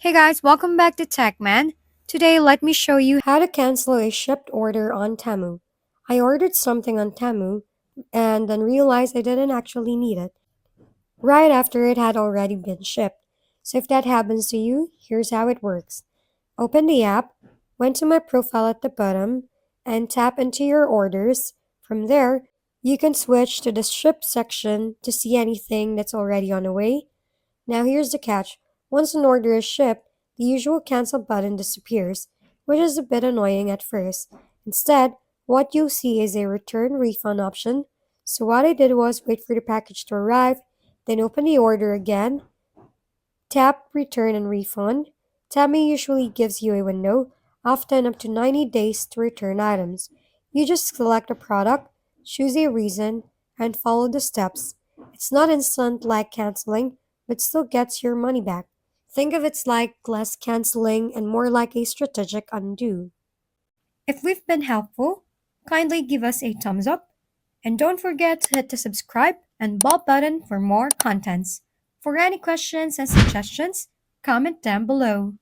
Hey guys, welcome back to TechMan. Today, let me show you how to cancel a shipped order on Temu. I ordered something on Temu and then realized I didn't actually need it right after it had already been shipped. So if that happens to you, here's how it works. Open the app, went to my profile at the bottom, and tap into your orders. From there, you can switch to the ship section to see anything that's already on the way. Now here's the catch. Once an order is shipped, the usual cancel button disappears, which is a bit annoying at first. Instead, what you'll see is a return refund option. So what I did was wait for the package to arrive, then open the order again, tap return and refund. Temu usually gives you a window, often up to 90 days to return items. You just select a product, choose a reason, and follow the steps. It's not instant like canceling, but still gets your money back. Think of it like less canceling and more like a strategic undo. If we've been helpful, kindly give us a thumbs up and don't forget to hit the subscribe and bell button for more contents. For any questions and suggestions, comment down below.